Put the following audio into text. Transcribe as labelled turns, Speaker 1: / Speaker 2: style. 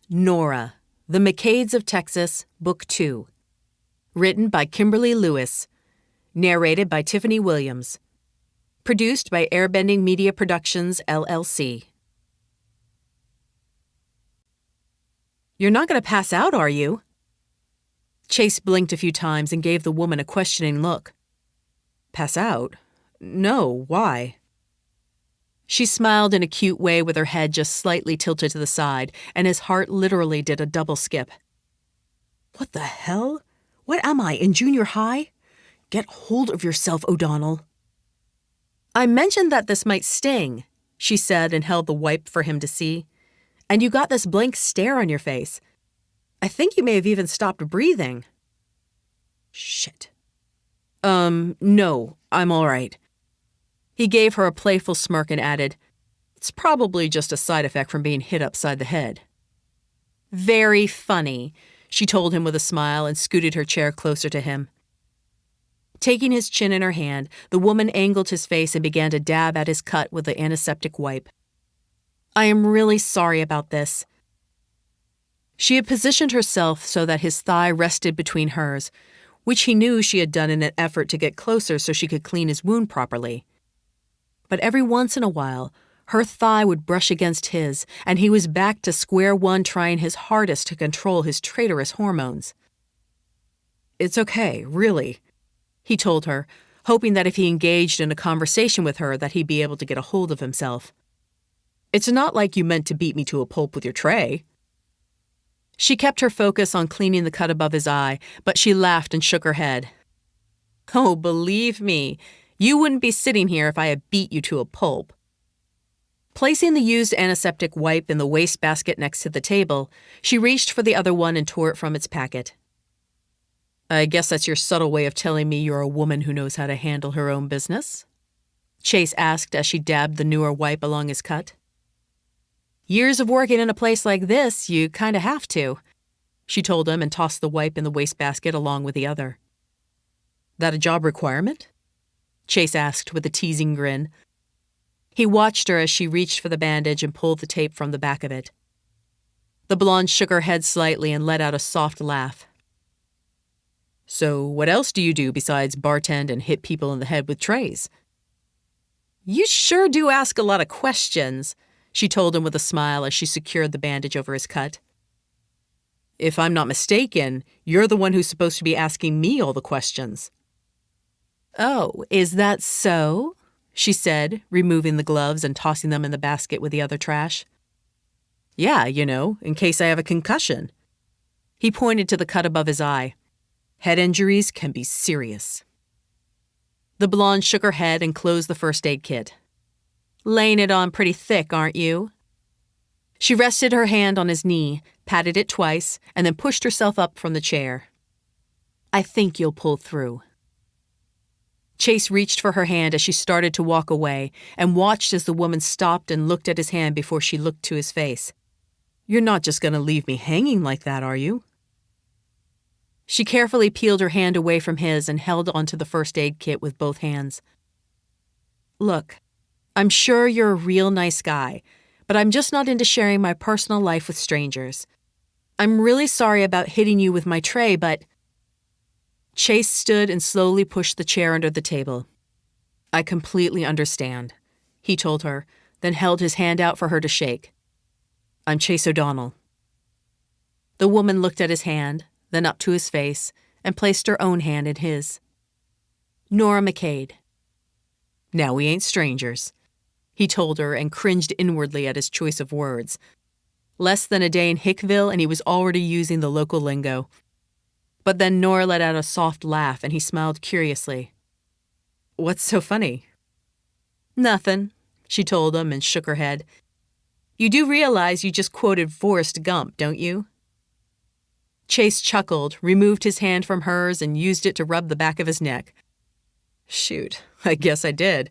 Speaker 1: Nora, The McCades of Texas, Book 2. Written by Kimberly Lewis. Narrated by Tiffany Williams. Produced by Airbending Media Productions, LLC. You're not going to pass out, are you? Chase blinked a few times and gave the woman a questioning look. Pass out? No, why? She smiled in a cute way with her head just slightly tilted to the side, and his heart literally did a double skip. What the hell? What am I, in junior high? Get hold of yourself, O'Donnell. I mentioned that this might sting, she said and held the wipe for him to see. And you got this blank stare on your face. I think you may have even stopped breathing. Shit. No, I'm all right. He gave her a playful smirk and added, It's probably just a side effect from being hit upside the head. Very funny, she told him with a smile and scooted her chair closer to him. Taking his chin in her hand, the woman angled his face and began to dab at his cut with the antiseptic wipe. I am really sorry about this. She had positioned herself so that his thigh rested between hers, which he knew she had done in an effort to get closer so she could clean his wound properly. But every once in a while, her thigh would brush against his, and he was back to square one trying his hardest to control his traitorous hormones. It's okay, really, he told her, hoping that if he engaged in a conversation with her that he'd be able to get a hold of himself. It's not like you meant to beat me to a pulp with your tray. She kept her focus on cleaning the cut above his eye, but she laughed and shook her head. Oh, believe me, you wouldn't be sitting here if I had beat you to a pulp. Placing the used antiseptic wipe in the wastebasket next to the table, she reached for the other one and tore it from its packet. I guess that's your subtle way of telling me you're a woman who knows how to handle her own business? Chase asked as she dabbed the newer wipe along his cut. Years of working in a place like this, you kinda have to, she told him and tossed the wipe in the wastebasket along with the other. That a job requirement? Chase asked with a teasing grin. He watched her as she reached for the bandage and pulled the tape from the back of it. The blonde shook her head slightly and let out a soft laugh. So what else do you do besides bartend and hit people in the head with trays? You sure do ask a lot of questions, she told him with a smile as she secured the bandage over his cut. If I'm not mistaken, you're the one who's supposed to be asking me all the questions. Oh, is that so? She said, removing the gloves and tossing them in the basket with the other trash. Yeah, in case I have a concussion. He pointed to the cut above his eye. Head injuries can be serious. The blonde shook her head and closed the first aid kit. Laying it on pretty thick, aren't you? She rested her hand on his knee, patted it twice, and then pushed herself up from the chair. I think you'll pull through. Chase reached for her hand as she started to walk away and watched as the woman stopped and looked at his hand before she looked to his face. You're not just going to leave me hanging like that, are you? She carefully peeled her hand away from his and held onto the first aid kit with both hands. Look, I'm sure you're a real nice guy, but I'm just not into sharing my personal life with strangers. I'm really sorry about hitting you with my tray, but... Chase stood and slowly pushed the chair under the table. I completely understand, he told her, then held his hand out for her to shake. I'm Chase O'Donnell. The woman looked at his hand, then up to his face, and placed her own hand in his. Nora McCade. Now we ain't strangers, he told her and cringed inwardly at his choice of words. Less than a day in Hickville and he was already using the local lingo. But then Nora let out a soft laugh and he smiled curiously. What's so funny? Nothing, she told him and shook her head. You do realize you just quoted Forrest Gump, don't you? Chase chuckled, removed his hand from hers, and used it to rub the back of his neck. Shoot, I guess I did.